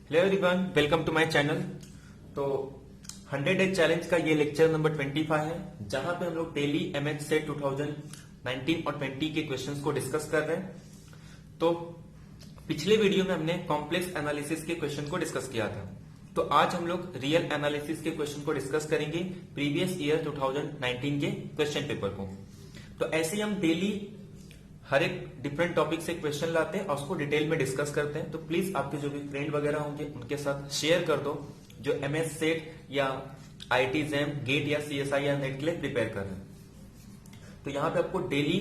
Hello everyone, welcome to my channel. तो 100 days challenge का ये लेक्चर नंबर 25 है, जहां पे हम लोग डेली एमएच सेट 2019 और 20 के क्वेश्चंस को डिस्कस कर रहे हैं। तो पिछले वीडियो में हमने कॉम्प्लेक्स एनालिसिस के क्वेश्चन को डिस्कस किया था, तो आज हम लोग रियल एनालिसिस के क्वेश्चन को डिस्कस करेंगे, प्रीवियस ईयर 2019 के क्वेश्चन पेपर को। तो ऐसे हम डेली हर एक डिफरेंट टॉपिक से क्वेश्चन लाते हैं और उसको डिटेल में डिस्कस करते हैं। तो प्लीज आपके जो भी फ्रेंड वगैरह होंगे उनके साथ शेयर कर दो, जो एमएस सेट या आईटी एग्जाम, गेट या सीएसआई या नेट के लिए प्रिपेयर कर रहे हैं। तो यहाँ पे आपको डेली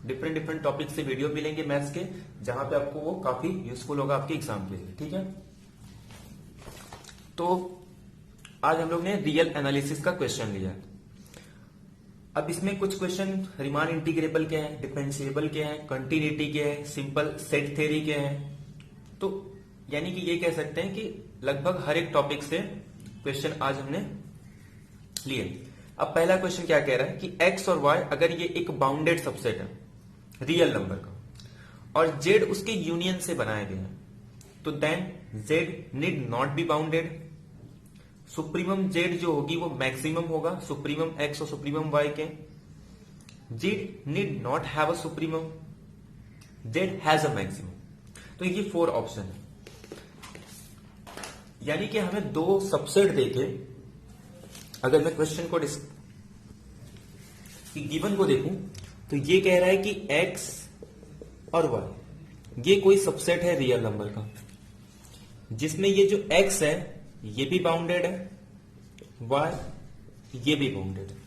डिफरेंट टॉपिक से वीडियो मिलेंगे मैथ्स के, जहां पे आपको वो काफी यूजफुल होगा आपके एग्जाम के लिए। ठीक है, तो आज हम लोग ने रियल एनालिसिस का क्वेश्चन लिया। अब इसमें कुछ क्वेश्चन रीमान इंटीग्रेबल के हैं, डिफरेंशिएबल के हैं, कंटिन्यूटी के हैं, सिंपल सेट थ्योरी के हैं। तो यानी कि ये कह सकते हैं कि लगभग हर एक टॉपिक से क्वेश्चन आज हमने लिए। अब पहला क्वेश्चन क्या कह रहा है कि एक्स और वाई अगर ये एक बाउंडेड सबसेट है रियल नंबर का, और जेड उसके यूनियन से बनाए गए हैं, तो then z need not be bounded. Supremum z जो होगी वो मैक्सिमम होगा सुप्रीमम एक्स और सुप्रीमम वाई के। Z need not have a supremum, z has a maximum. तो ये 4 ऑप्शन है, यानी कि हमें 2 सबसेट देके अगर मैं क्वेश्चन को गिवन को देखूं, तो ये कह रहा है कि एक्स और वाई ये कोई सबसेट है रियल नंबर का, जिसमें ये जो एक्स है ये भी बाउंडेड है, वाई ये भी बाउंडेड है।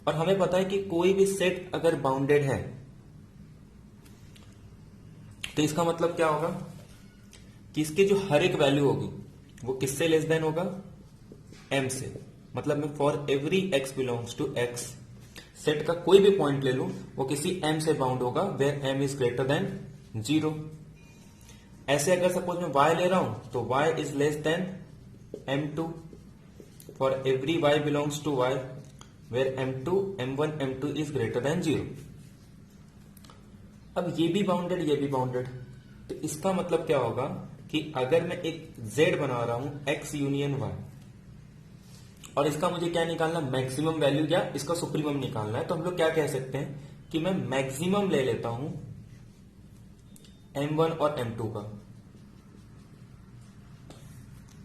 और हमें पता है कि कोई भी सेट अगर बाउंडेड है तो इसका मतलब क्या होगा कि इसके जो हर एक वैल्यू होगी वो किससे लेस देन होगा, एम से। मतलब मैं for every x belongs to x set का कोई भी पॉइंट ले लूं वो किसी एम से बाउंड होगा, where m is greater than 0। ऐसे अगर सपोज मैं y ले रहा हूं तो y is less than m2 for every y belongs to y where m2 m1 m2 is greater than 0। अब ये भी बाउंडेड ये भी बाउंडेड, तो इसका मतलब क्या होगा कि अगर मैं एक z बना रहा हूं x यूनियन y, और इसका मुझे क्या निकालना, मैक्सिमम वैल्यू या इसका सुप्रीमम निकालना है, तो हम लोग क्या कह सकते हैं कि मैं मैक्सिमम ले लेता हूं m1 और m2 का।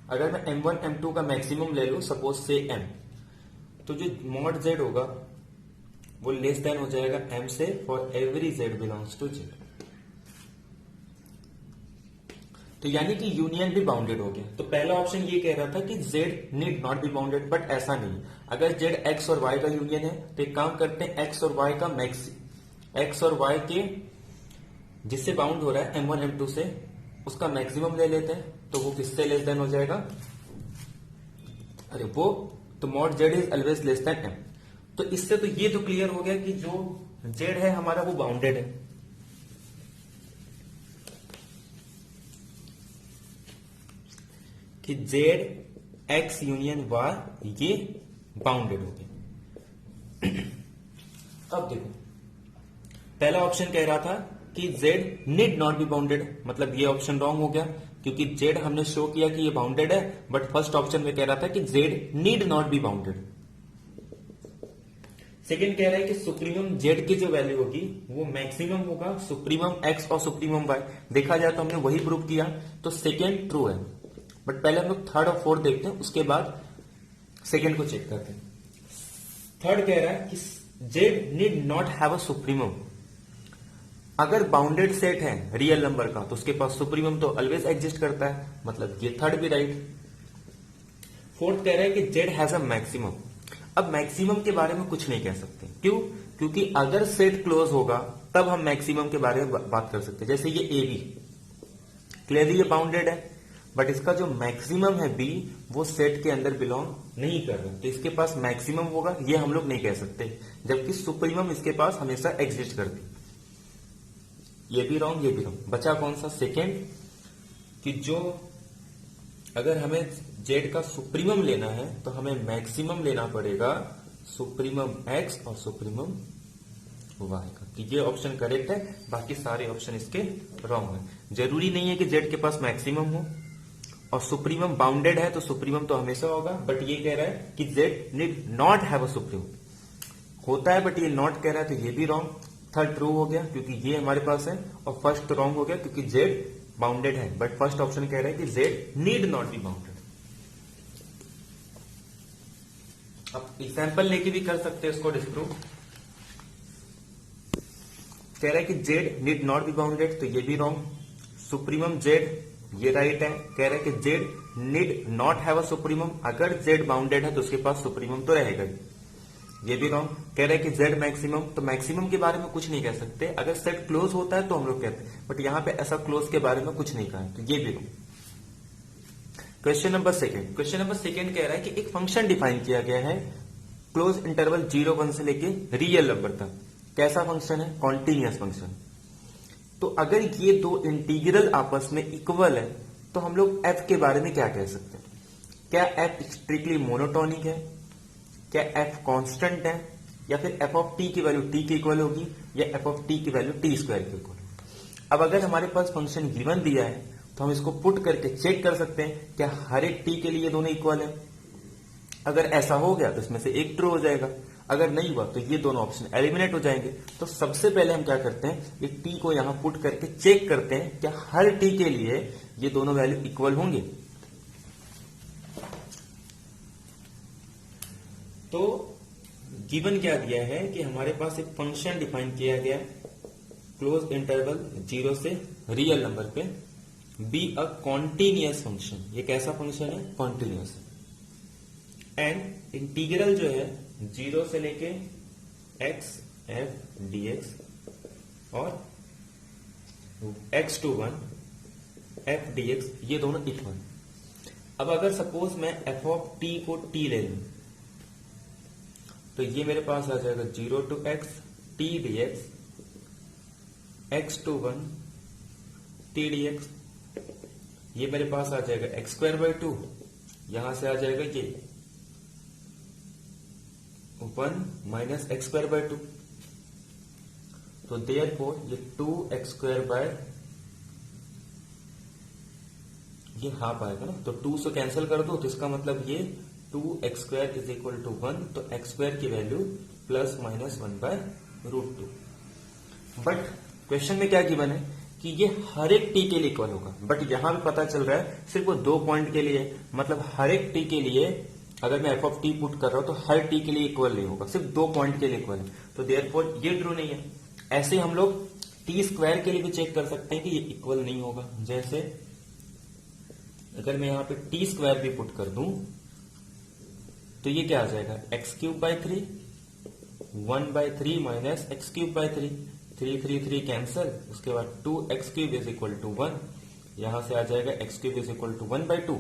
अगर मैं m1 m2 का मैक्सिमम ले लूं सपोज से m, तो जो मॉड z होगा वो लेस देन हो जाएगा m से for every z belongs to z। तो यानी कि यूनियन भी बाउंडेड हो गया। तो पहला ऑप्शन ये कह रहा था कि z need not be bounded, but ऐसा नहीं। अगर z x और y का यूनियन है तो एक काम करते हैं, x और y का x और y के जिससे बाउंड हो रहा है m1 m2 से, उसका मैक्सिमम ले लेते हैं, तो वो किससे लेस देन हो जाएगा, अरे वो तो mod z is always less than m। तो इससे तो ये तो क्लियर हो गया कि जो z है हमारा वो बाउंडेड है। कि z x यूनियन y ये बाउंडेड हो गया। अब देखो, पहला ऑप्शन कह रहा था कि z need not be bounded, मतलब ये ऑप्शन रॉन्ग हो गया, क्योंकि z हमने शो किया कि ये बाउंडेड है, बट फर्स्ट ऑप्शन में कह रहा था कि z need not be bounded. Second कह रहा है कि सुप्रीमम z की जो वैल्यू होगी वो मैक्सिमम होगा सुप्रीमम x और सुप्रीमम y। देखा जाए तो हमने वही प्रूव किया, तो सेकेंड ट्रू है। बट पहले हम लोग थर्ड और फोर्थ देखते हैं, उसके बाद सेकेंड को चेक करते हैं। थर्ड कह रहा है कि z need not have a supremum. अगर बाउंडेड सेट है रियल नंबर का तो उसके पास सुप्रीमम तो ऑलवेज एग्जिस्ट करता है, मतलब ये थर्ड भी राइट। फोर्थ कह रहा है कि जेड हैज अ मैक्सिमम। अब मैक्सिमम के बारे में कुछ नहीं कह सकते, क्यों? क्योंकि अगर सेट क्लोज होगा तब हम मैक्सिमम के बारे में बात कर सकते हैं। जैसे ये ए बी क्लियरली ये बाउंडेड है, बट इसका जो मैक्सिमम है बी वो सेट के अंदर बिलोंग नहीं कर रहा, तो इसके पास मैक्सिमम होगा ये हम लोग नहीं कह सकते, जबकि सुप्रीमम इसके पास हमेशा एग्जिस्ट करती। ये भी रॉन्ग ये भी रॉन्ग। बचा कौन सा, सेकेंड, कि जो अगर हमें जेड का सुप्रीमम लेना है तो हमें मैक्सिमम लेना पड़ेगा सुप्रीमम एक्स और सुप्रीमम वाई का। कि ये ऑप्शन करेक्ट है, बाकी सारे ऑप्शन इसके रॉन्ग है। जरूरी नहीं है कि जेड के पास मैक्सिमम हो, और सुप्रीमम बाउंडेड है तो सुप्रीमम तो हमेशा होगा, बट ये कह रहा है कि z need not have a supremum. होता है बट ये नॉट कह रहा है तो ये भी रॉन्ग। थर्ड ट्रू हो गया क्योंकि ये हमारे पास है, और फर्स्ट तो रॉन्ग हो गया क्योंकि z बाउंडेड है, बट फर्स्ट ऑप्शन कह रहा है कि z need not be bounded. अब एग्जाम्पल लेके भी कर सकते हैं इसको डिस्प्रूव। कह रहा है कि z need not be bounded तो ये भी रॉन्ग। सुप्रीमम z ये राइट है। कह रहा है कि z need not have a supremum, अगर z बाउंडेड है तो उसके पास सुप्रीमम तो रहेगा ही, ये भी रॉन्ग। कह रहा है कि z मैक्सिमम, तो मैक्सिमम के बारे में कुछ नहीं कह सकते, अगर सेट क्लोज होता है तो हम लोग कहते हैं, बट यहां पे ऐसा क्लोज के बारे में कुछ नहीं कहा है, तो ये भी रॉन्ग। क्वेश्चन नंबर सेकंड कह रहा है कि एक फंक्शन डिफाइन किया गया है क्लोज इंटरवल 0-1 से लेके रियल नंबर तक। कैसा फंक्शन है? Continuous function. तो अगर ये दो इंटीग्रल आपस में इक्वल है तो हम लोग f के बारे में क्या कह सकते हैं? क्या f स्ट्रिक्टली मोनोटोनिक है, क्या f कांस्टेंट है, या फिर f ऑफ t की वैल्यू t के इक्वल होगी, या f ऑफ t की वैल्यू t स्क्वायर के इक्वल होगी। अब अगर हमारे पास फंक्शन गिवन दिया है तो हम इसको पुट करके चेक कर सकते हैं क्या हर एक t के लिए दोनों इक्वल है। अगर ऐसा हो गया तो इसमें से एक ट्रू हो जाएगा, अगर नहीं हुआ तो ये दोनों ऑप्शन एलिमिनेट हो जाएंगे। तो सबसे पहले हम क्या करते हैं, ये t को यहां पुट करके चेक करते हैं क्या हर t के लिए ये दोनों वैल्यू इक्वल होंगे। तो गिवन क्या दिया है कि हमारे पास एक फंक्शन डिफाइन किया गया क्लोज इंटरवल 0 से रियल नंबर पे, बी अ कॉन्टिन्यूअस फंक्शन। ये कैसा फंक्शन है? कॉन्टिन्यूअस है। एंड इंटीग्रल जो है 0 से लेके x f dx और x to 1 f dx ये दोनों इक्वल। अब अगर सपोज मैं f ऑफ t को t ले लूं तो ये मेरे पास आ जाएगा 0 to x t dx, x to 1 t dx, ये मेरे पास आ जाएगा x स्क्वायर बाय 2, यहां से आ जाएगा ये 1 माइनस एक्स स्क्वायर बाय 2, तो देयरफॉर ये 2x स्क्वायर बाय ये हाफ आएगा ना, तो 2 से कैंसिल कर दो तो इसका मतलब ये 2x square is equal to 1, तो x स्क्वायर की value plus minus 1 by root 2। But question में क्या गिवन है कि ये हर एक t के लिए इक्वल होगा, बट यहां भी पता चल रहा है सिर्फ वो 2 पॉइंट के लिए, मतलब हर एक t के लिए अगर मैं f ऑफ t पुट कर रहा हूं तो हर t के लिए इक्वल नहीं होगा, सिर्फ 2 पॉइंट के लिए इक्वल है, तो देयरफॉर ये ट्रू नहीं है। ऐसे हम लोग t स्क्वायर के लिए भी चेक कर सकते हैं कि ये इक्वल नहीं होगा। जैसे अगर मैं यहां पे t स्क्वायर भी पुट कर दूं तो ये क्या आ जाएगा, x cube by 3, 1 by 3 minus x cube by 3, 3 cancel, उसके बाद 2x cube is equal to 1, यहां से आ जाएगा x cube is equal to 1 by 2।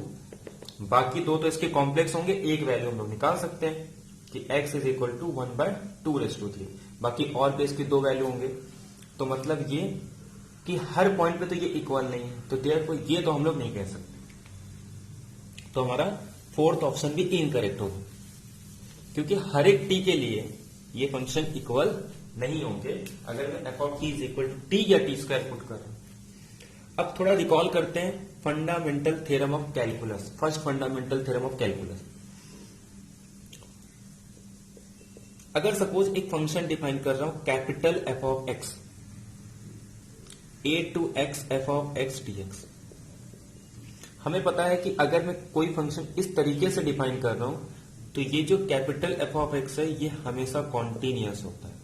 बाकी दो तो इसके कॉम्प्लेक्स होंगे, एक वैल्यू हम लोग निकाल सकते हैं कि x is equal to 1 by 2⁻3, बाकी और पे इसकी 2 वैल्यू होंगे। तो मतलब ये कि हर पॉइंट पे तो ये इक्वल नहीं है, तो देयरफॉर ये तो हम लोग नहीं कह सकते, तो हमारा फोर्थ ऑप्शन भी इनकरेक्ट होगा, क्योंकि हर एक t के लिए ये फंक्शन इक्वल नहीं होंगे अगर मैं f of t is equal to t या t स्क्वायर पुट कर रहा हूं। अब थोड़ा रिकॉल करते हैं fundamental theorem of calculus, first fundamental theorem of calculus. अगर सपोज एक फंक्शन डिफाइन कर रहा हूं capital f of x, a to x f of x dx, हमें पता है कि अगर मैं कोई फंक्शन इस तरीके से डिफाइन कर रहा हूं तो ये जो कैपिटल f ऑफ x है ये हमेशा कॉन्टिन्यूअस होता है।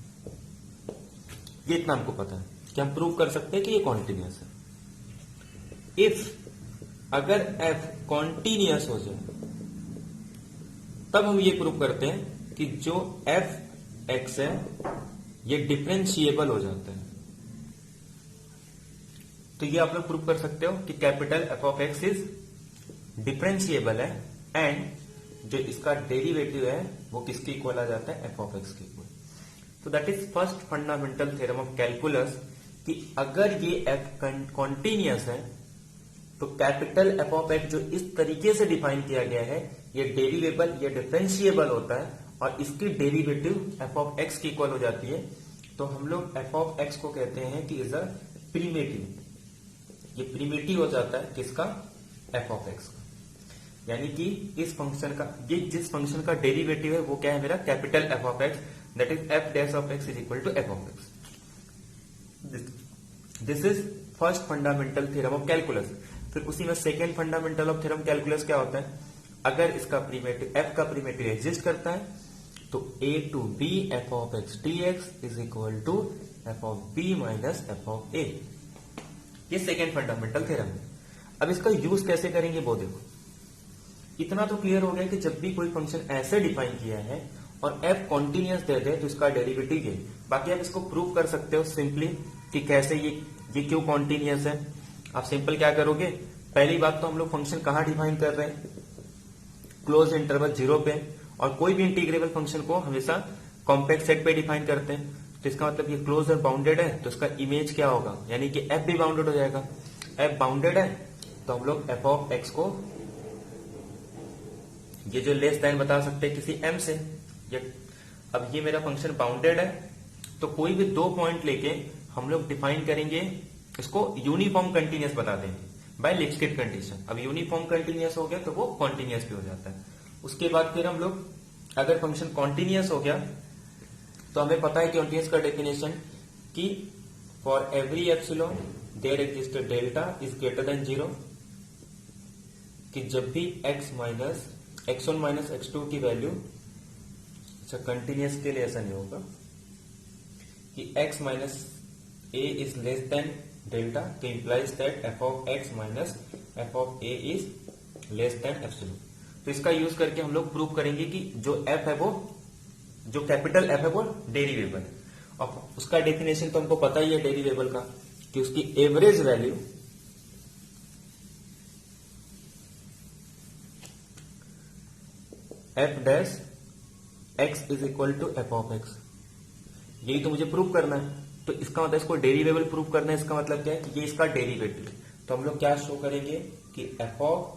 ये इतना हमको पता है कि हम प्रूव कर सकते हैं कि ये कॉन्टिन्यूअस है। इफ अगर f कॉन्टिन्यूअस हो जाए तब हम ये प्रूव करते हैं कि जो f x है ये डिफरेंशिएबल हो जाता है। तो ये आप लोग प्रूव कर सकते हो कि capital f of x is differentiable है, एंड जो इसका डेरिवेटिव है वो किसके इक्वल आ जाता है, f ऑफ x के इक्वल। तो that is first fundamental theorem of calculus कि अगर ये f कॉन्टिन्यूअस है तो कैपिटल f ऑफ x जो इस तरीके से डिफाइन किया गया है ये डेरिवेबल या डिफरेंशिएबल होता है, और इसकी डेरिवेटिव f ऑफ x की इक्वल हो जाती है। तो हम लोग f ऑफ x को कहते हैं कि इज अ प्रिमिटिव, ये प्रिमिटिव हो जाता है किसका, एफ ऑफ एक्स का, यानी कि इस फंक्शन का, ये जिस फंक्शन का डेरिवेटिव है वो क्या है मेरा capital F of X, that is F dash of x is equal to F of X. This is first fundamental theorem of calculus. फिर उसी में second fundamental of theorem calculus क्या होता है, अगर इसका प्रीमेटिव एफ का प्रीमेटिव एग्जिस्ट करता है तो a to B F of X D X is equal to F of B minus F of A. ये सेकेंड फंडामेंटल थ्योरम है। अब इसका यूज कैसे करेंगे वो देखो। इतना तो क्लियर हो गया कि जब भी कोई फंक्शन ऐसे डिफाइन किया है और f कॉन्टिन्यूअस दे दे तो इसका डेरिवेटिव ये। बाकी आप इसको प्रूव कर सकते हो सिंपली कि कैसे ये क्यों कॉन्टिन्यूअस है। आप सिंपल क्या करोगे, पहली बात तो हम लोग फंक्शन कहां डिफाइन कर रहे हैं, क्लोज इंटरवल 0 पे, और कोई भी इंटीग्रेबल फंक्शन को हमेशा कॉम्पैक्ट सेट पे डिफाइन करते हैं। तो इसका मतलब ये क्लोज और बाउंडेड है तो इसका इमेज क्या होगा, यानी कि f भी बाउंडेड हो जाएगा। f बाउंडेड है तो हम लोग f ऑफ x को ये जो लेस देन बता सकते हैं किसी m से। अब ये मेरा फंक्शन बाउंडेड है तो कोई भी दो पॉइंट लेके हम लोग डिफाइन करेंगे, इसको यूनिफॉर्म कंटिन्यूअस बता देंगे बाय लिप्स्किट कंडीशन। अब यूनिफॉर्म कंटिन्यूअस हो गया तो वो कॉन्टिन्यूअस भी हो जाता है। उसके बाद फिर हम लोग अगर फंक्शन कॉन्टिन्यूअस हो गया तो हमें पता है कॉन्टिन्यूअस का डेफिनेशन कि for every epsilon there exist delta is greater than 0, कि जब भी x1 माइनस x2 की वैल्यू, अच्छा कंटिन्यूअस के लिए ऐसा नहीं होगा कि x minus a is less than delta, तो implies that f of x minus f of a is less than epsilon. तो इसका यूज करके हम लोग प्रूव करेंगे कि जो f है वो, जो कैपिटल f है वो डेरिवेबल है। और उसका डेफिनेशन तो हमको पता ही है डेरिवेबल का, कि उसकी average value f dash x is equal to f of x। यही तो मुझे प्रूव करना है। तो इसका मतलब इसको डेरिवेबल प्रूव करना है, इसका मतलब क्या है कि ये इसका डेरिवेटिव। तो हम लोग क्या शो करेंगे कि f of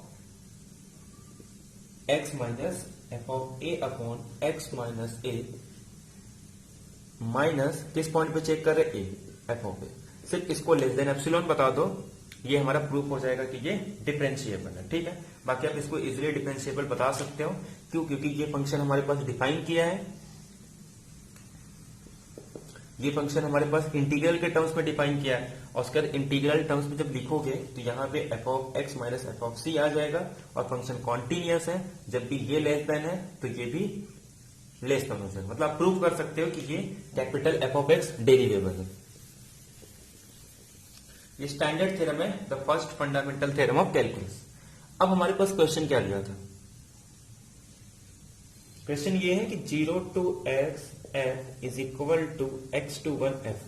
x minus f of a upon x minus a minus किस पॉइंट पे चेक कर रहे a, f ऑफ a। सिर्फ इसको लेस देन एप्सिलॉन बता दो, ये हमारा प्रूफ हो जाएगा कि ये डिफरेंशिएबल है। ठीक है, बाकी आप इसको इजीली डिफरेंशिएबल बता सकते हो। क्यों? क्योंकि ये फंक्शन हमारे पास डिफाइन किया है, ये फंक्शन हमारे पास इंटीग्रल के टर्म्स में डिफाइन किया है, और उसके बाद इंटीग्रल टर्म्स में जब लिखोगे तो यहाँ पे f of x minus f of c आ जाएगा, और फंक्शन कॉन्टिन्यूअस है। जब भी ये लेस देन है तो ये भी लेस देन हो जाएगा। मतलब आप प्रूव कर सकते हो कि ये कैपिटल f ऑफ x डेरिवेबल है। ये स्टैंडर्ड थ्योरम है, the first fundamental theorem of calculus. अब हमारे पास क्वेश्चन क्या दिया था, क्वेश्चन ये है कि 0 to x f is equal to x to 1 f।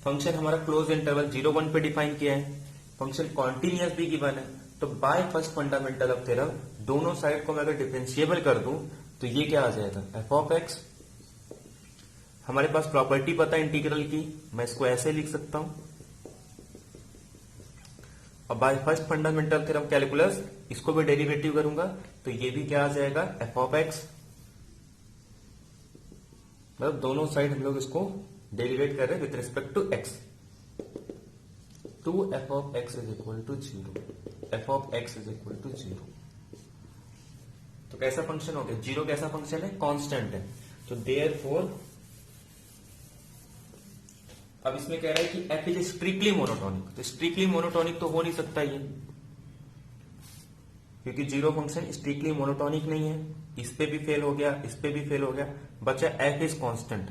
Function हमारा क्लोज इंटरवल 0-1 पे डिफाइन किया है, फंक्शन कॉन्टिन्यूअस भी गिवन है। तो by first fundamental of theorem दोनों साइड को मैं अगर डिफरेंशिएबल कर दूं तो ये क्या आ जाएगा, f ऑफ x। हमारे पास प्रॉपर्टी पता है इंटीग्रल की, मैं इसको ऐसे लिख सकता हूं। और by first fundamental theorem calculus इसको भी डेरिवेटिव करूंगा तो ये भी क्या आ जाएगा, f ऑफ x। मतलब दोनों साइड हम लोग इसको डेरिवेट कर रहे हैं with respect to x। To f of x is equal to 0, f of x is equal to 0। तो कैसा फंक्शन हो गया, 0 कैसा फंक्शन है, कांस्टेंट है। तो देयरफॉर अब इसमें कह रहा है कि f इज स्ट्रिक्टली मोनोटोनिक। तो स्ट्रिक्टली मोनोटोनिक तो हो नहीं सकता ये, क्योंकि 0 फंक्शन स्ट्रिक्टली मोनोटोनिक नहीं है। इस पे भी फेल हो गया, इस पे भी फेल हो गया, बचा f इज कांस्टेंट।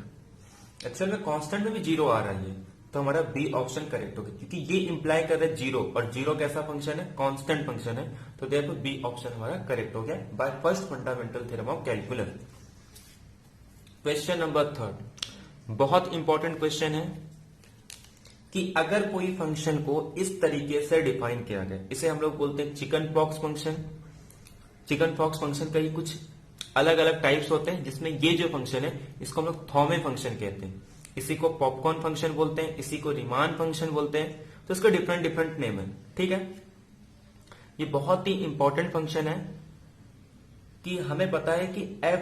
एक्चुअल में कांस्टेंट में भी 0 आ रहा है, तो हमारा बी ऑप्शन करेक्ट हो गया, क्योंकि ये इंप्लाई कर रहा है 0, और 0 कैसा फंक्शन है, कांस्टेंट फंक्शन है। तो देयरफॉर बी ऑप्शन हमारा करेक्ट हो गया by first fundamental theorem of calculus. Question number 3 बहुत इंपॉर्टेंट क्वेश्चन है कि अगर कोई फंक्शन को इस तरीके से डिफाइन किया गया, इसे हम लोग बोलते हैं chicken pox function. Chicken pox function का ही कुछ अलग अलग टाइप्स होते हैं, जिसमें ये जो फंक्शन है इसको हम लोग थॉमे फंक्शन कहते हैं, इसी को पॉपकॉर्न फंक्शन बोलते हैं, इसी को रीमान फंक्शन बोलते हैं। तो इसका डिफरेंट डिफरेंट नेम है। ठीक है, ये बहुत ही इंपॉर्टेंट फंक्शन है कि हमें पता है कि f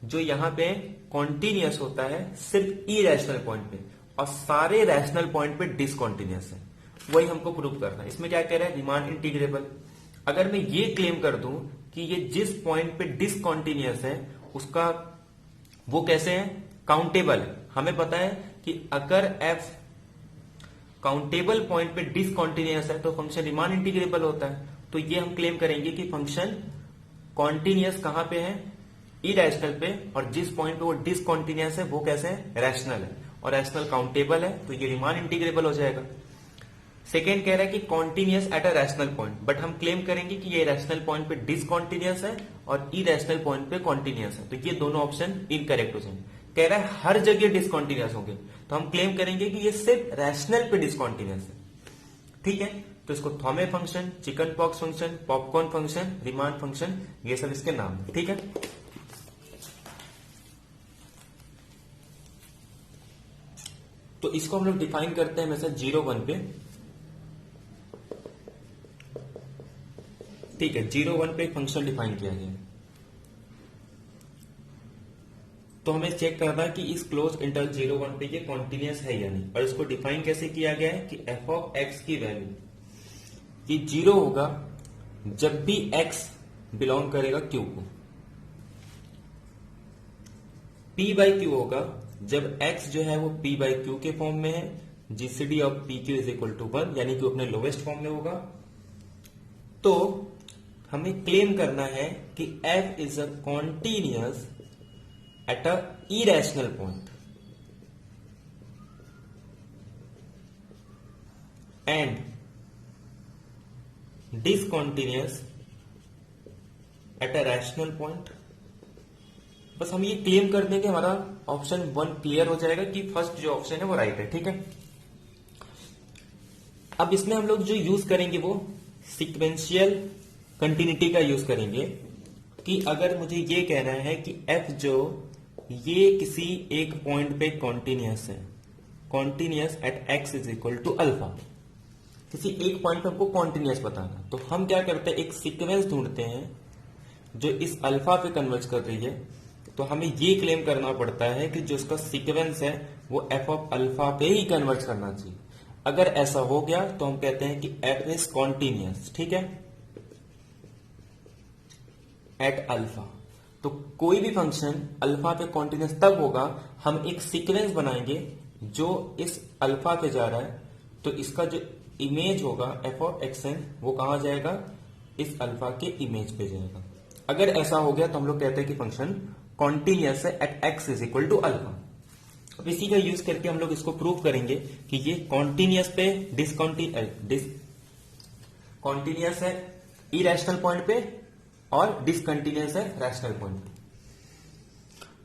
जो यहां पे कॉन्टिन्यूअस होता है सिर्फ इरेशनल पॉइंट पे, और सारे रैशनल पॉइंट पे डिसकॉन्टिन्यूअस है। वही हमको प्रूव करना है। इसमें क्या कह रहा है, रीमान इंटीग्रेबल। अगर मैं ये क्लेम कर दूं कि ये जिस पॉइंट पे डिसकंटीन्यूअस है उसका वो कैसे है, काउंटेबल है। हमें पता है कि अगर एफ काउंटेबल पॉइंट पे डिसकंटीन्यूअस है तो फंक्शन रीमान इंटीग्रेबल होता है। तो ये हम क्लेम करेंगे कि फंक्शन कॉन्टिन्यूअस कहां पे है, इरेशनल पे, और जिस पॉइंट पे वो डिसकंटीन्यूअस है वो कैसे है, रैशनल है, और रैशनल काउंटेबल है, तो ये रीमान इंटीग्रेबल हो जाएगा। सेकेंड कह रहा है कि continuous at a rational point, but हम क्लेम करेंगे कि ये रैशनल पॉइंट पे डिसकंटीन्यूअस है और इरेशनल पॉइंट पे कॉन्टिन्यूअस है, तो ये दोनों ऑप्शन इनकरेक्ट हो जाएंगे। कह रहा है हर जगह डिसकंटीन्यूअस होंगे, तो हम क्लेम करेंगे कि ये सिर्फ रैशनल पे डिसकंटीन्यूअस है। ठीक है, तो इसको Thomae function, chicken pox function, popcorn function, Riemann function, ये सब इसके नाम है। ठीक है, तो इसको हम लोग डिफाइन करते हैं हमेशा 0, 1 पे। ठीक है, 0, 1 पे फंक्शन डिफाइन किया गया है, तो हमें चेक करना है कि इस क्लोज इंटरवल 0, 1 पे ये कॉन्टिन्यूअस है या नहीं। और इसको डिफाइन कैसे किया गया है कि एफ ऑफ एक्स की वैल्यू ये 0 होगा जब भी x बिलोंग करेगा q को, p बाई क्यू होगा जब x जो है वो p बाई क्यू के फॉर्म में है, GCD of p q is equal to 1, यानी कि अपने लोवेस्ट फॉर्म में होगा। तो हमें क्लेम करना है कि f is a continuous at a irrational point and discontinuous at a rational point. बस हम ये क्लेम कर देंगे, हमारा ऑप्शन 1 क्लियर हो जाएगा कि फर्स्ट जो ऑप्शन है वो राइट है। ठीक है, अब इसमें हम लोग जो यूज करेंगे वो सीक्वेंशियल कंटिन्यूटी का यूज करेंगे कि अगर मुझे ये कहना है कि f जो ये किसी एक पॉइंट पे कॉन्टिन्यूअस है, continuous at x is equal to alpha, किसी एक पॉइंट पे हमको कॉन्टिन्यूअस बताना, तो हम क्या करते हैं, एक सीक्वेंस ढूंढते हैं जो इस अल्फा पे कन्वर्ज कर रही है। तो हमें ये क्लेम करना पड़ता है कि जो उसका सीक्वेंस है वो एफ ऑफ अल्फा पे ही कन्वर्ज करना चाहिए। अगर ऐसा हो गया तो हम कहते हैं कि एफ इज कॉन्टिन्यूअस। ठीक है, एट अल्फा, तो कोई भी फंक्शन अल्फा पे कॉन्टिन्यूअस तब होगा हम एक सीक्वेंस बनाएंगे जो इस अल्फा पे जा रहा है, तो इसका जो इमेज होगा एफ ऑफ एक्स एन वो कहां जाएगा, इस अल्फा के इमेज पे जाएगा। अगर ऐसा हो गया तो हम लोग कहते हैं कि फंक्शन कॉन्टिन्यूअस है at x is equal to alpha. अब इसी का यूज करके हम लोग इसको प्रूव करेंगे कि ये कॉन्टिन्यूअस पे कॉन्टिन्यूअस है इरेशनल पॉइंट पे और डिसकंटिन्यूअस है रैशनल पॉइंट पे।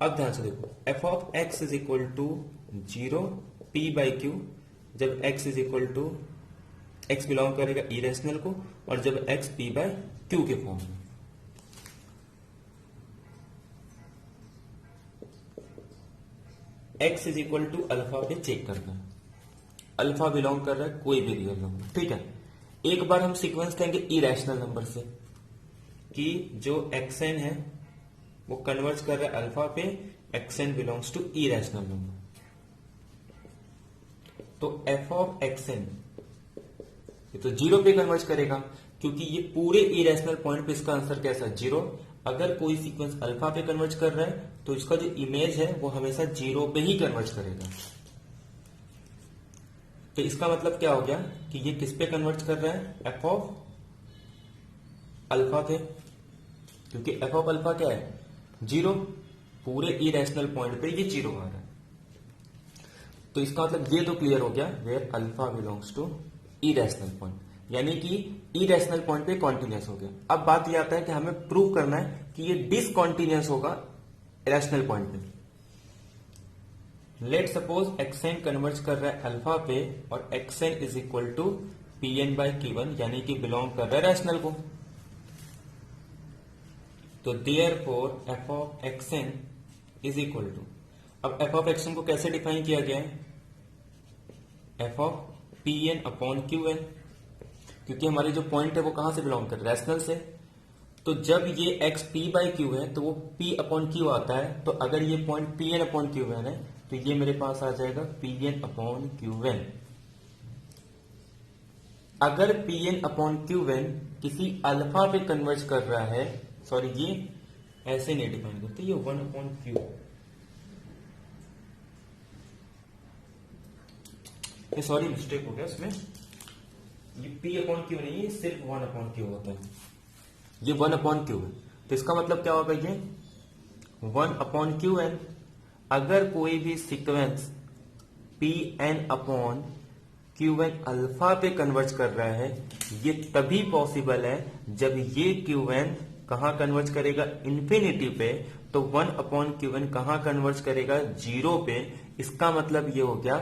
अब ध्यान से देखो, f of x is equal to 0 p by q, जब x is equal to x belong करेगा इरेशनल को, और जब x p बाय क्यू के फॉर्म में। x is equal to alpha पे चेक करना है, अल्फा बिलोंग कर रहा है कोई भी रियल नंबर। ठीक है, एक बार हम सीक्वेंस लेंगे इरेशनल नंबर से कि जो xn है वो कन्वर्ज कर रहा है अल्फा पे, xn belongs to irrational number. तो f ऑफ xn ये तो 0 पे कन्वर्ज करेगा क्योंकि ये पूरे इरेशनल पॉइंट पे इसका आंसर कैसा, 0। अगर कोई सीक्वेंस अल्फा पे कन्वर्ज कर रहा है तो इसका जो इमेज है वो हमेशा 0 पे ही कन्वर्ज करेगा। तो इसका मतलब क्या हो गया कि ये किस पे कन्वर्ज कर रहा है, एफ ऑफ अल्फा पे, क्योंकि एफ ऑफ अल्फा क्या है, 0, पूरे इरेशनल पॉइंट पे ये 0 आ रहा है। तो इसका मतलब ये तो क्लियर हो गया where alpha belongs to irrational point, यानी कि इरेशनल पॉइंट पे कॉन्टिन्यूअस हो गया। अब बात यह आता है कि हमें प्रूव करना है कि ये डिसकॉन्टिन्यूअस होगा रैशनल पॉइंट पे। लेट सपोज xn कन्वर्ज कर रहा है अल्फा पे और xn is equal to pn by q1, यानी कि बिलोंग कर रहा है रैशनल को। तो therefore f of xn is equal to, अब f ऑफ xn को कैसे डिफाइन किया गया है, f of pn upon qn, क्योंकि हमारे जो पॉइंट है वो कहां से बिलोंग कर, रैशनल से। तो जब ये x p बाई क्यू है तो वो p अपॉन क्यू आता है, तो अगर ये पॉइंट pn अपॉन qn है तो ये मेरे पास आ जाएगा pn अपॉन qn। अगर p n upon q n किसी अल्फा पे कन्वर्ज कर रहा है, सॉरी ये ऐसे नहीं डिफाइन करते, ये 1 अपॉन क्यू, ये सॉरी मिस्टेक हो गया इसमें, ये पी अपॉन क्यू नहीं है, सिर्फ 1 अपॉन क्यू होता है, ये 1 अपॉन क्यू है। तो इसका मतलब क्या होगा, ये 1 अपॉन क्यू एन। अगर कोई भी sequence p n upon q n alpha पे कन्वर्ज कर रहा है, ये तभी पॉसिबल है जब ये क्यू एन कहां कन्वर्ज करेगा, इंफिनिटी पे। तो 1 अपॉन क्यू एन कहां कन्वर्ज करेगा, 0 पे। इसका मतलब ये हो गया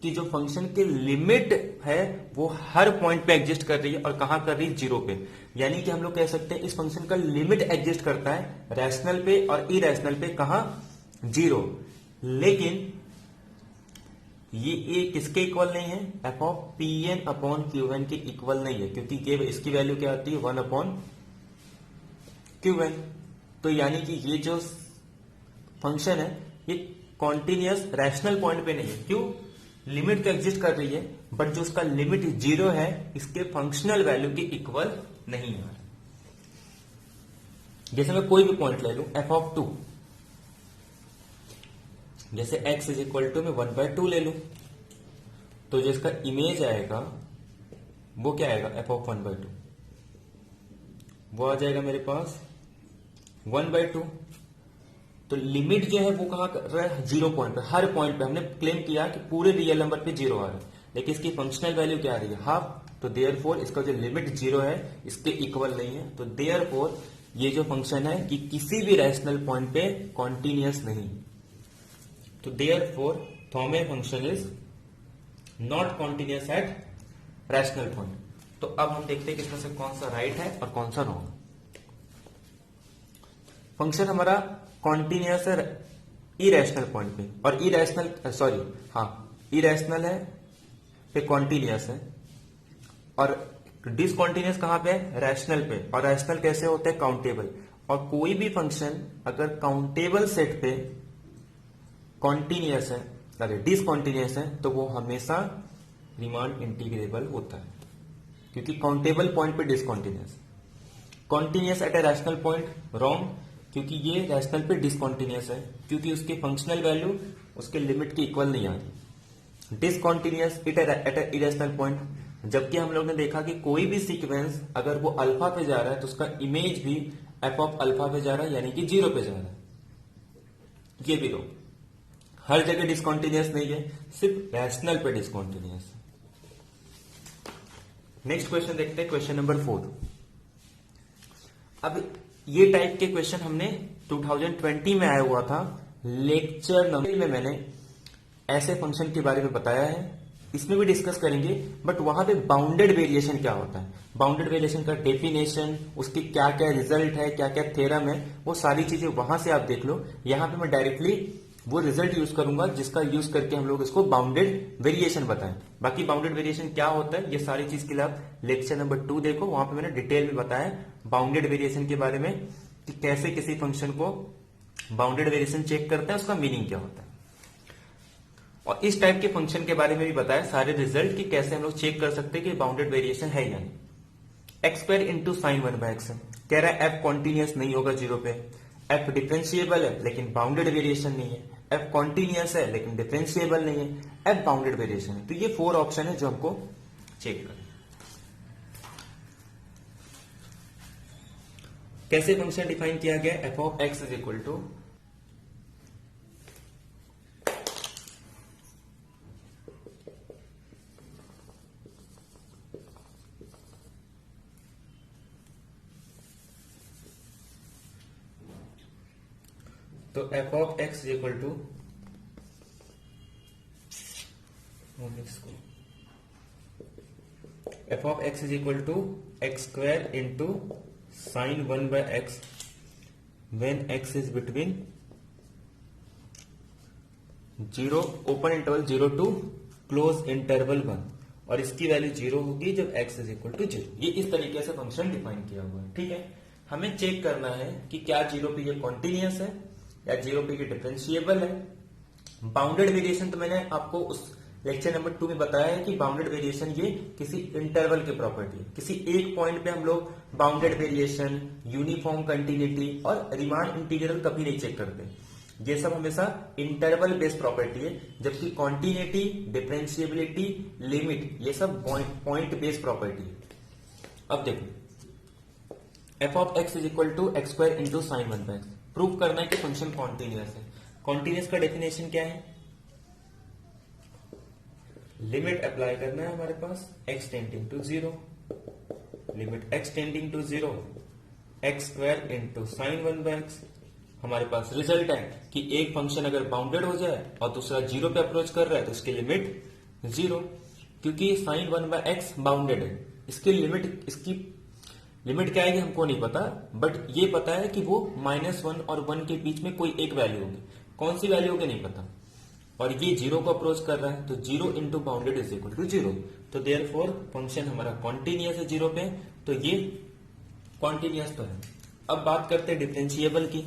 कि जो फंक्शन की लिमिट है वो हर पॉइंट पे एग्जिस्ट कर रही है, और कहां कर रही है, 0 पे। यानी कि हम लोग कह सकते हैं इस फंक्शन का लिमिट एग्जिस्ट करता है रैशनल पे और इरेशनल पे, कहां, 0। लेकिन ये किसके इक्वल नहीं है, f of p n upon q n के इक्वल नहीं है, क्योंकि ये इसकी वैल्यू क्या आती है, 1 अपॉन क्यू एन। तो यानी कि ये जो फंक्शन है ये कॉन्टिन्यूअस रैशनल पॉइंट पे नहीं है। क्यों, लिमिट तो एग्जिस्ट कर रही है, बट जो उसका लिमिट 0 है इसके फंक्शनल वैल्यू के इक्वल नहीं है। जैसे मैं कोई भी पॉइंट ले लूं, एफ ऑफ 2, जैसे x इज इक्वल टू मैं 1/2 ले लूं, तो जो इसका इमेज आएगा वो क्या आएगा, एफ ऑफ 1/2, वो आ जाएगा मेरे पास 1/2। तो लिमिट जो है वो कहां कर रहा है, 0 पॉइंट पे, हर पॉइंट पे। हमने क्लेम किया कि पूरे रियल नंबर पे 0 आ रहा है, लेकिन इसकी फंक्शनल वैल्यू क्या आ रही है, हाफ। तो देयरफॉर इसका जो लिमिट 0 है इसके इक्वल नहीं है। तो देयरफॉर ये जो फंक्शन है कि किसी भी रैशनल पॉइंट पे कॉन्टिन्यूअस नहीं। तो therefore Thomae function is not continuous at rational point. तो अब हम देखते हैं कि इसमें से कौन सा राइट है और कौन सा रॉन्ग। फंक्शन हमारा कॉन्टिन्यूअस है इरेशनल पॉइंट पे, और इरेशनल है पे कॉन्टिन्यूअस है, और डिसकॉन्टिन्यूअस कहां पे है, रैशनल पे। और रैशनल कैसे होते हैं, काउंटेबल। और कोई भी फंक्शन अगर काउंटेबल सेट पे कॉन्टिन्यूअस है, अरे डिसकॉन्टिन्यूअस है, तो वो हमेशा रीमान इंटीग्रेबल होता है, क्योंकि काउंटेबल पॉइंट पे discontinuous. Continuous at a rational point, wrong, क्योंकि ये रैशनल पे डिसकॉन्टिन्यूअस है, क्योंकि उसके फंक्शनल वैल्यू उसके लिमिट के इक्वल नहीं आ रही। Discontinuous at a irrational point, जबकि हम लोग ने देखा कि कोई भी सीक्वेंस अगर वो अल्फा पे जा रहा है तो उसका इमेज भी एफ ऑफ अल्फा पे जा रहा है, यानी कि 0 पे जा रहा है। ये भी लो, हर जगह डिसकॉन्टिन्यूअस नहीं है, सिर्फ रैशनल पे डिसकॉन्टिन्यूअस। नेक्स्ट क्वेश्चन देखते हैं, क्वेश्चन नंबर 4। अब ये टाइप के क्वेश्चन हमने 2020 में आया हुआ था, लेक्चर नंबर में मैंने ऐसे फंक्शन के बारे में बताया है, इसमें भी डिस्कस करेंगे। बट वहां पे बाउंडेड वेरिएशन क्या होता है, बाउंडेड वेरिएशन का डेफिनेशन, उसकी क्या क्या रिजल्ट है, क्या क्या थ्योरम है, वो सारी चीजें वहां से आप देख लो। यहां पे मैं डायरेक्टली वो रिजल्ट यूज करूंगा जिसका यूज करके हम लोग इसको बाउंडेड वेरिएशन बताएं। बाकी बाउंडेड वेरिएशन क्या होता है, ये सारी चीज के लिए आप लेक्चर नंबर 2 देखो, वहां पे मैंने डिटेल में बताया बाउंडेड वेरिएशन के बारे में, कि कैसे किसी फंक्शन को बाउंडेड वेरिएशन चेक करते हैं, उसका मीनिंग क्या होता है। और इस टाइप के फंक्शन के बारे में भी बताया सारे रिजल्ट, कि कैसे हम लोग चेक कर सकते हैं कि बाउंडेड वेरिएशन है या नहीं। x² इंटू साइन 1/x कह रहा है f कॉन्टिन्यूअस नहीं होगा 0 पे, f डिफरेंशिएबल है लेकिन बाउंडेड वेरिएशन नहीं है, f कॉन्टिन्यूअस है लेकिन डिफरेंशिएबल नहीं है, f बाउंडेड वेरिएशन है। तो ये 4 ऑप्शन है जो हमको चेक करना। कैसे फंक्शन डिफाइन किया गया, F of x is equal to तो F of x is equal to F of x is equal to x² into sine 1/x when x is between 0 open interval 0 to close interval 1, और इसकी value 0 होगी जब x is equal to 0। ये इस तरीके से function define किया हुआ है, ठीक है। हमें चेक करना है कि क्या 0 पे ये कॉन्टिन्यूअस है या 0 पे ये डिफरेंशिएबल है। बाउंडेड वेरिएशन तो मैंने आपको उस लेक्चर नंबर 2 में बताया है कि बाउंडेड वेरिएशन ये किसी इंटरवल की प्रॉपर्टी है। किसी एक पॉइंट पे हम लोग बाउंडेड वेरिएशन, यूनिफॉर्म कंटिन्यूटी और रीमान इंटीग्रल कभी नहीं चेक करते। ये सब हमेशा इंटरवल बेस्ड प्रॉपर्टी है, जबकि कॉन्टिन्यूटी, डिफरेंशिएबिलिटी, लिमिट ये सब पॉइंट बेस्ड प्रॉपर्टी है। अब देखो f of x is equal to x square into sine 1/x prove करना है कि फंक्शन कॉन्टिन्यूअस है। कॉन्टिन्यूअस का डेफिनेशन क्या है? लिमिट अप्लाई करना है हमारे पास x tending to 0, limit x tending to 0 x square into sine 1/x। हमारे पास रिजल्ट है कि एक फंक्शन अगर बाउंडेड हो जाए और दूसरा 0 पे अप्रोच कर रहा है तो इसकी लिमिट 0, क्योंकि साइन 1/x बाउंडेड है। इसकी लिमिट क्या है हमको नहीं पता, बट ये पता है कि वो -1 और 1 के बीच में कोई एक वैल्यू होगी। कौन सी वैल्यू होगी नहीं पता, और ये 0 को अप्रोच कर रहा है, तो 0 into bounded is equal to 0। तो देयरफॉर फंक्शन हमारा कॉन्टिन्यूअस है 0 पे, तो ये कॉन्टिन्यूअस तो है। अब बात करते हैं डिफरेंशिएबल की।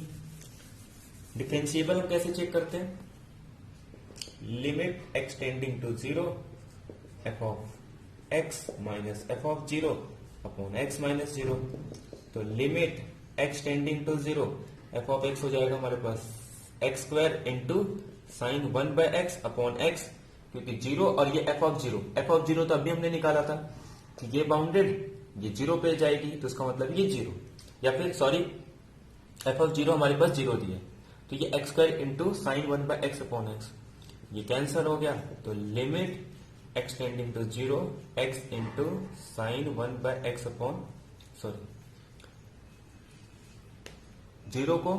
डिफरेंशिएबल हम कैसे चेक करते हैं? Limit x tending to 0 F of x minus F of 0 upon x minus 0। तो limit x tending to 0 F of x हो जाएगा हमारे पास X square into sine 1/x upon x, क्योंकि 0 और ये एफ ऑफ 0 तो अभी हमने निकाला था कि ये बाउंडेड, ये 0 पे जाएगी, तो इसका मतलब ये 0, या फिर सॉरी एफ ऑफ 0 हमारे पास 0 दिया, तो ये x square into sine 1/x upon x, ये कैंसिल हो गया। तो limit x tending to 0 x into sine 1/x upon 0 को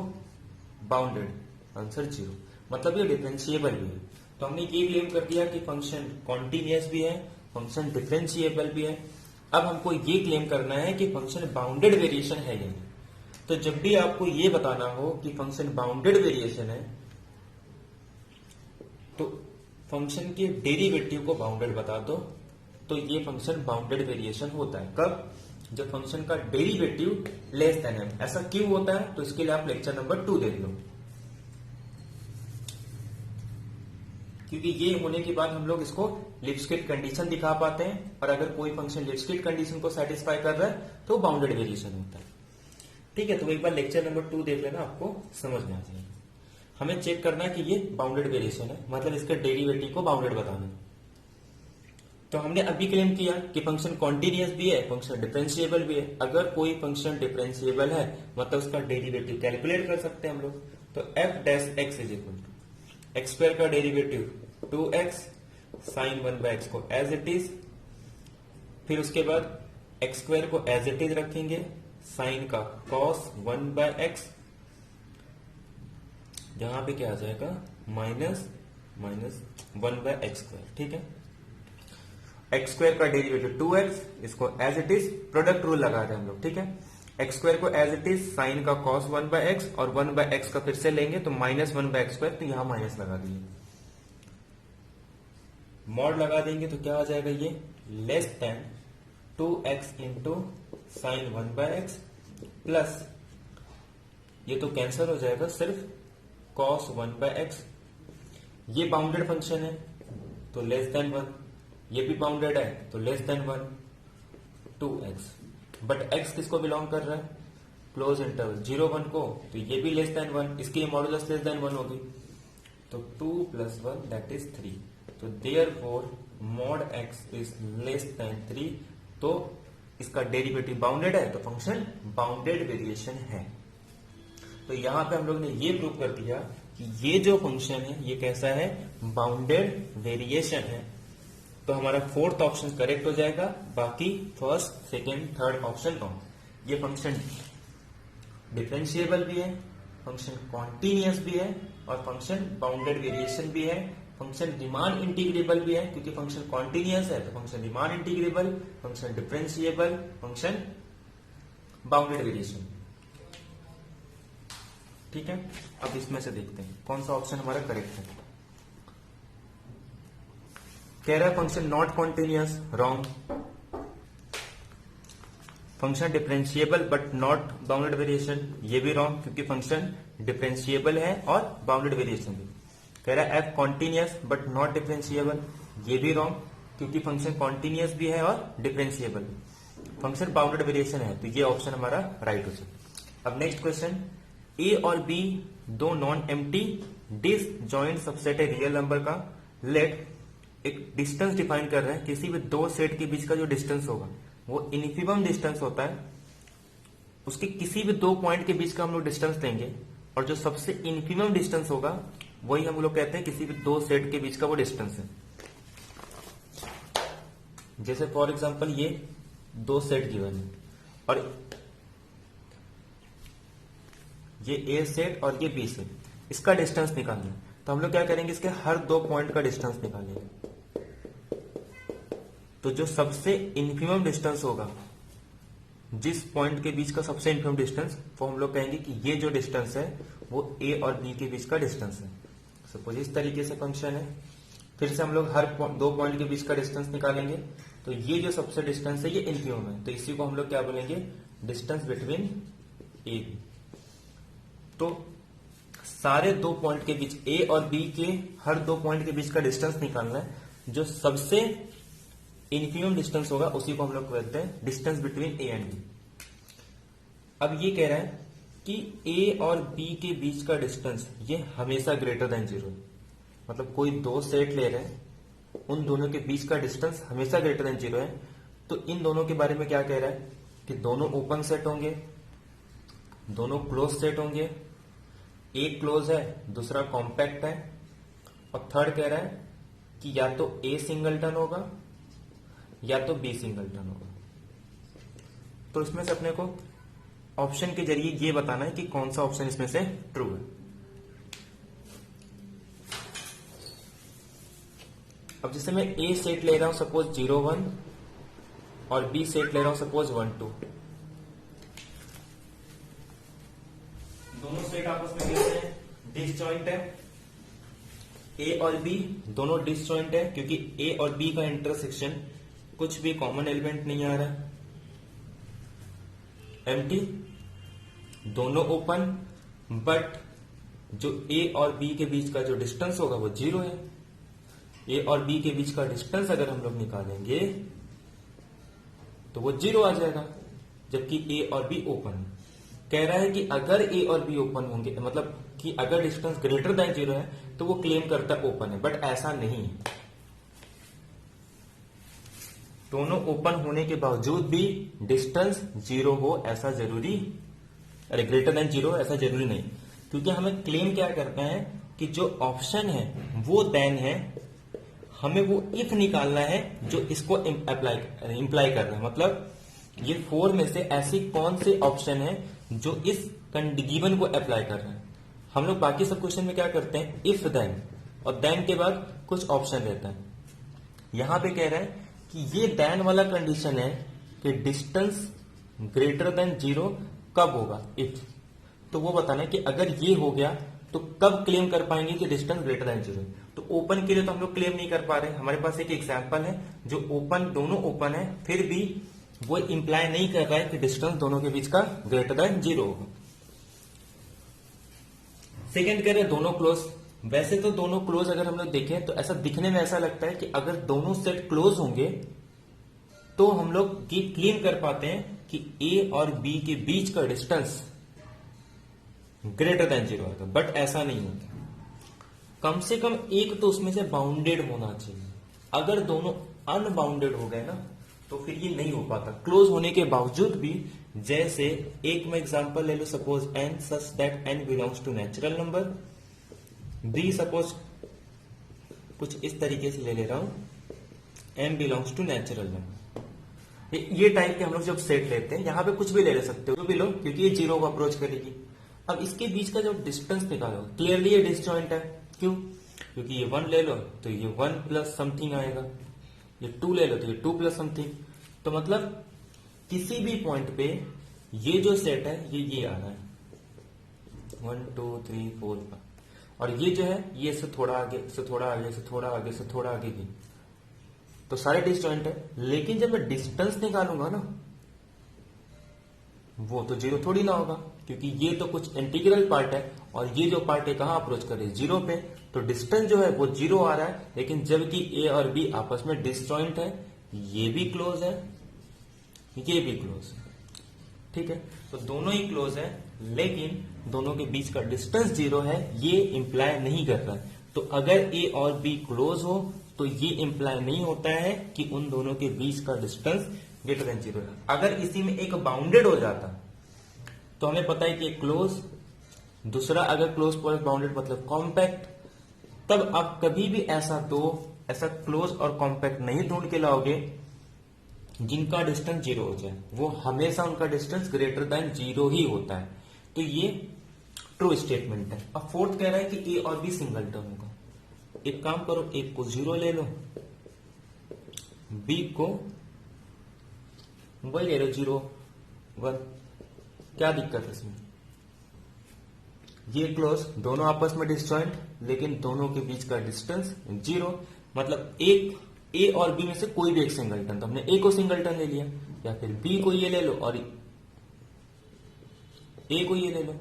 बाउंडेड, आंसर 0, मतलब ये डिफरेंशिएबल भी है। तो हमने ये क्लेम कर दिया कि फंक्शन कॉन्टिन्यूअस भी है, फंक्शन डिफरेंशिएबल भी है। अब हमको ये क्लेम करना है कि फंक्शन बाउंडेड वेरिएशन है या नहीं। तो जब भी आपको ये बताना हो कि फंक्शन बाउंडेड वेरिएशन है, तो फंक्शन के डेरिवेटिव को बाउंडेड बता दो, तो ये फंक्शन बाउंडेड वेरिएशन होता है। कब? जब फंक्शन का डेरिवेटिव लेस देन है। ऐसा क्यों होता है? तो इसके लिए आप लेक्चर नंबर 2 देख लो, क्योंकि ये होने के बाद हम लोग इसको लिप्स्किट कंडीशन दिखा पाते हैं, और अगर कोई फंक्शन लिप्स्किट कंडीशन को सेटिस्फाई कर रहा है तो बाउंडेड वेरिएशन होता है। ठीक है, तो एक बार लेक्चर नंबर 2 देख लेना, आपको समझ में आ जाएगा। हमें चेक करना है कि ये बाउंडेड वेरिएशन है, मतलब इसके डेरिवेटिव को बाउंडेड बताना है। तो हमने अभी क्लेम किया कि फंक्शन कॉन्टिन्यूअस भी है, फंक्शन डिफरेंशिएबल भी है। अगर कोई फंक्शन डिफरेंशिएबल है मतलब उसका डेरिवेटिव कैलकुलेट कर सकते हैं हम लोग। तो f dash x is equal to x square का डेरिवेटिव 2x साइन 1/x को एज इट इज, फिर उसके बाद एक्स स्क्वायर को एज इट इज रखेंगे, साइन का कॉस 1/x, जहां पे क्या आ जाएगा माइनस 1/x स्क्वायर। ठीक है, एक्स स्क्वायर का डेरिवेटिव 2x, इसको as it is product rule लगा रहे हैं हम लोग। ठीक है, एक्स स्क्वायर को एज इट इज, साइन का कॉस 1/x और 1/x का फिर से लेंगे तो माइनस 1/x स्क्वायर, तो यहां माइनस लगा दिए, मॉड लगा देंगे तो क्या आ जाएगा, ये less than 2x into sine 1/x plus ये तो कैंसिल हो जाएगा, सिर्फ cos 1/x। ये बाउंडेड फंक्शन है तो लेस देन 1, ये भी बाउंडेड है तो less than 1, 2x, but x किसको बिलोंग कर रहा है? क्लोज इंटरवल 0-1 को, तो ये भी लेस देन 1, इसकी मॉडुलस लेस देन 1 होगी, तो 2 + 1 दैट इज 3। तो therefore mod x is less then 3, तो इसका डेरिवेटिव बाउंडेड है, तो फंक्शन बाउंडेड वेरिएशन है। तो यहां पे हम लोग ने ये प्रूव कर दिया कि ये जो फंक्शन है ये कैसा है, बाउंडेड वेरिएशन है। तो हमारा फोर्थ ऑप्शन करेक्ट हो जाएगा, बाकी first, second, third option wrong. ये फंक्शन डिफरेंशिएबल भी है, फंक्शन कॉन्टिन्यूअस भी है, और फंक्शन बाउंडेड वेरिएशन भी है, फंक्शन रीमान इंटीग्रेबल भी है, क्योंकि फंक्शन कॉन्टिन्यूअस है तो function Riemann integrable, function differentiable, function bounded variation. ठीक है, अब इसमें से देखते हैं कौन सा ऑप्शन हमारा करेक्ट है। कह रहा है function not continuous, wrong. Function differentiable but not bounded variation, ये भी रॉन्ग, क्योंकि फंक्शन डिफरेंशिएबल है और बाउंडेड वेरिएशन भी। कह रहा है F continuous but not differentiable, ये भी रॉन्ग, क्योंकि फंक्शन कॉन्टिन्यूअस भी है और डिफरेंशिएबल, फंक्शन बाउंडेड वेरिएशन है, तो ये ऑप्शन हमारा राइट हो जाए। अब नेक्स्ट क्वेश्चन, ए और बी दो नॉन एम्प्टी डिसजॉइंट सबसेट है रियल नंबर का, लेट एक डिस्टेंस डिफाइन कर रहे हैं, किसी भी दो सेट के बीच का जो डिस्टेंस होगा वो इनफिमम डिस्टेंस होता है, उसके किसी भी दो पॉइंट के बीच का हम लोग डिस्टेंस लेंगे और जो सबसे इनफिमम डिस्टेंस होगा वही हम लोग कहते हैं किसी भी दो सेट के बीच का वो डिस्टेंस है। जैसे फॉर एग्जांपल ये दो सेट गिवन है और ये ए सेट और ये बी सेट, इसका डिस्टेंस निकालना है, तो हम लोग क्या करेंगे, इसके हर दो पॉइंट का डिस्टेंस निकालेंगे। तो जो सबसे इनफिमम डिस्टेंस होगा, जिस पॉइंट के बीच का सबसे इनफिमम डिस्टेंस, वो हम लोग कहेंगे कि ये जो डिस्टेंस है वो ए और बी के बीच का डिस्टेंस है। सपोज इस तरीके से फंक्शन है, फिर से हम लोग हर दो पॉइंट के बीच का डिस्टेंस निकालेंगे, तो ये जो सबसे डिस्टेंस है ये इनफिमम है, तो इसी को हम लोग क्या बोलेंगे, डिस्टेंस बिटवीन ए बी। तो सारे दो पॉइंट के बीच ए और बी के हर दो पॉइंट के बीच का डिस्टेंस निकालना है, जो सबसे इनफिमम डिस्टेंस होगा उसी को हम लोग कहते हैं distance between A and B. अब ये कह रहा है कि ए और बी के बीच का डिस्टेंस ये हमेशा ग्रेटर देन जीरो है, मतलब कोई दो सेट ले रहे हैं, उन दोनों के बीच का डिस्टेंस हमेशा ग्रेटर देन जीरो है। तो इन दोनों के बारे में क्या कह रहा है कि दोनों ओपन सेट होंगे, दोनों क्लोज सेट होंगे, एक क्लोज है दूसरा कॉम्पैक्ट है, और थर्ड कह रहा है कि या तो ए सिंगलटन होगा या तो बी सिंगलटन होगा। तो इसमें से अपने को ऑप्शन के जरिए ये बताना है कि कौन सा ऑप्शन इसमें से ट्रू है। अब जैसे मैं ए सेट ले रहा हूं सपोज 0 1 और बी सेट ले रहा हूं सपोज 1 2, दोनों सेट आपस में कैसे हैं, डिसजॉइंट है। ए और बी दोनों डिसजॉइंट है क्योंकि ए और बी का इंटरसेक्शन कुछ भी कॉमन एलिमेंट नहीं आ रहा है। एम्प्टी, दोनों ओपन, बट जो ए और बी के बीच का जो डिस्टेंस होगा वो जीरो है। ए और बी के बीच का डिस्टेंस अगर हम लोग निकालेंगे तो वो जीरो आ जाएगा, जबकि ए और बी ओपन है। कह रहा है कि अगर ए और बी ओपन होंगे, मतलब कि अगर डिस्टेंस ग्रेटर देन जीरो है तो वो क्लेम करता है ओपन है, बट ऐसा नहीं है। दोनों ओपन होने के बावजूद भी डिस्टेंस जीरो हो ऐसा जरूरी, अरे ग्रेटर देन जीरो ऐसा जरूरी नहीं, क्योंकि हमें क्लेम क्या करना है कि जो ऑप्शन है वो देन है, हमें वो इफ निकालना है जो इसको इंप्लाई कर रहा है। मतलब ये 4 में से ऐसी कौन से ऑप्शन है जो इस गिवन को अप्लाई कर रहे हैं। हम लोग बाकी सब क्वेश्चन में क्या करते हैं, इफ देन, और देन के बाद कुछ ऑप्शन रहता है। यहां पे कह रहा है कि ये देन वाला कंडीशन है कि डिस्टेंस ग्रेटर देन जीरो कब होगा, इफ। तो वो बताना है कि अगर ये हो गया तो कब क्लेम कर पाएंगे कि डिस्टेंस ग्रेटर देन जीरो। तो ओपन के लिए तो हम लोग क्लेम नहीं कर पा रहे, हमारे पास एक एग्जांपल है जो ओपन, दोनों ओपन है, फिर भी वो इंप्लाई नहीं कर रहा है कि डिस्टेंस दोनों के बीच का ग्रेटर देन जीरो होगा। सेकेंड कह रहे हैं दोनों क्लोज। वैसे तो दोनों क्लोज अगर हम लोग देखें तो ऐसा दिखने में ऐसा लगता है कि अगर दोनों सेट क्लोज होंगे तो हम लोग क्लेम कर पाते हैं कि ए और बी के बीच का डिस्टेंस ग्रेटर देन जीरो होगा, बट ऐसा नहीं होता। कम से कम एक तो उसमें से बाउंडेड होना चाहिए। अगर दोनों अनबाउंडेड हो गए ना तो फिर ये नहीं हो पाता क्लोज होने के बावजूद भी। जैसे एक मैं एग्जांपल ले लो, suppose n such that n belongs to natural number, be suppose कुछ इस तरीके से ले रहा हूं m belongs to natural number. ये टाइप के हम लोग जब सेट लेते हैं, यहां पे कुछ भी ले सकते हो, जो भी लो, क्योंकि ये जीरो को अप्रोच करेगी। अब इसके बीच का जब डिस्टेंस निकालो, क्लियरली ये डिसजॉइंट है। क्यों? क्योंकि ये 1 ले लो तो ये 1 प्लस समथिंग आएगा, ये 2 ले लो तो ये 2 प्लस समथिंग। तो मतलब किसी भी पॉइंट पे ये जो सेट है ये आ रहा है 1 2 3 4 5, और ये जो है ये से थोड़ा आगे, से थोड़ा आगे, से थोड़ा आगे, से थोड़ा आगे की, तो सारे डिसजॉइंट है। लेकिन जब मैं डिस्टेंस निकालूंगा ना वो तो जीरो थोड़ी ना होगा, क्योंकि ये तो कुछ इंटीग्रल पार्ट है और ये जो पार्ट है कहां अप्रोच करे, जीरो पे। तो डिस्टेंस जो है वो 0 आ रहा है, लेकिन जबकि ए और बी आपस में डिसजॉइंट है, ये भी क्लोज है, ये भी क्लोज है, ठीक है। तो दोनों ही क्लोज है, लेकिन दोनों के बीच का डिस्टेंस 0 है, ये इंप्लाई नहीं कर रहा है। तो अगर ए और बी क्लोज हो तो ये इंप्लाई नहीं होता है कि उन दोनों के बीच का डिस्टेंस ग्रेटर देन 0 है। अगर इसी में एक बाउंडेड हो जाता तो हमें पता है कि क्लोज, दूसरा अगर क्लोज प्लस बाउंडेड मतलब कॉम्पैक्ट, तब आप कभी भी ऐसा क्लोज और कॉम्पैक्ट नहीं ढूंढ के लाओगे जिनका डिस्टेंस 0 हो जाए, वो हमेशा उनका डिस्टेंस ग्रेटर देन 0 ही होता है। तो ये ट्रू स्टेटमेंट है। अब फोर्थ कह रहा है कि ए और बी सिंगलटन होगा। एक काम करो, एक को 0 ले लो, बी को वही ले लो 0 1, क्या दिक्कत है इसमें? ये क्लोज, दोनों आपस में डिसजॉइंट, लेकिन दोनों के बीच का डिस्टेंस 0, मतलब एक ए और बी में से कोई भी एक सिंगलटन, तो हमने ए को सिंगलटन ले लिया, या फिर बी को ये ले लो और ए को ये ले लो।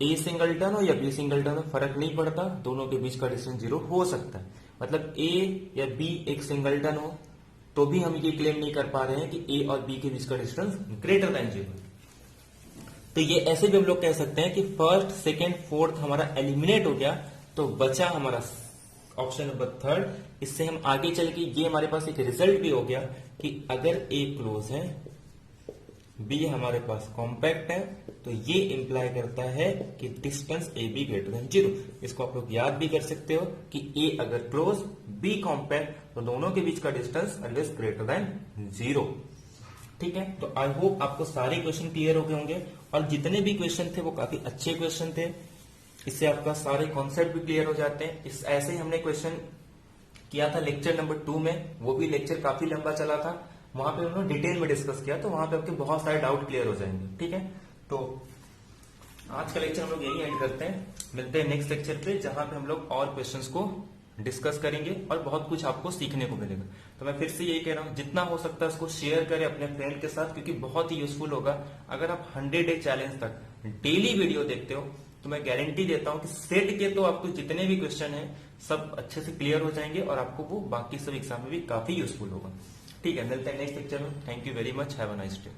ए सिंगलटन हो या बी सिंगलटन हो फर्क नहीं पड़ता, दोनों के बीच का डिस्टेंस 0 हो सकता है। मतलब ए या बी एक सिंगलटन हो तो भी हम ये क्लेम नहीं कर पा रहे हैं कि ए और बी के बीच का डिस्टेंस ग्रेटर देन 0। तो ये ऐसे भी हम लोग कह सकते हैं कि फर्स्ट सेकेंड फोर्थ हमारा एलिमिनेट हो गया, तो बचा हमारा ऑप्शन नंबर थर्ड। इससे हम आगे चल के ये हमारे पास एक रिजल्ट भी हो गया कि अगर ए क्लोज है, बी हमारे पास कॉम्पैक्ट है, तो ये इंप्लाई करता है कि distance A be greater than 0। इसको आप लोग याद भी कर सकते हो कि ए अगर क्लोज, बी कॉम्पैक्ट, तो दोनों के बीच का डिस्टेंस ऑलवेज ग्रेटर देन 0। ठीक है, तो आई होप आपको सारे क्वेश्चन क्लियर हो गए होंगे, और जितने भी क्वेश्चन थे वो काफी अच्छे क्वेश्चन थे। इससे आपका सारे कॉन्सेप्ट भी क्लियर हो जाते हैं। इस ऐसे ही हमने क्वेश्चन किया था लेक्चर नंबर 2 में, वो भी लेक्चर काफी लंबा चला था, वहां पे उन्होंने डिटेल में डिस्कस किया, तो वहां पे आपके बहुत सारे डाउट क्लियर हो जाएंगे। ठीक है, तो आज का लेक्चर हम लोग यही एंड करते हैं। मिलते हैं नेक्स्ट लेक्चर पे, जहां पे हम लोग और क्वेश्चंस को डिस्कस करेंगे और बहुत कुछ आपको सीखने को मिलेगा। तो मैं फिर से यही कह रहा हूं, जितना हो सकता है उसको शेयर करें अपने फ्रेंड के साथ, क्योंकि बहुत ही यूजफुल होगा। अगर आप 100 डे चैलेंज तक डेली वीडियो देखते हो तो मैं गारंटी देता हूं कि सेट के तो आपको जितने भी क्वेश्चन है सब अच्छे से क्लियर हो जाएंगे, और आपको वो बाकी सब एग्जाम में भी काफी यूजफुल होगा। ठीक है, मिलते हैं नेक्स्ट लेक्चर में। Thank you very much, have a nice day.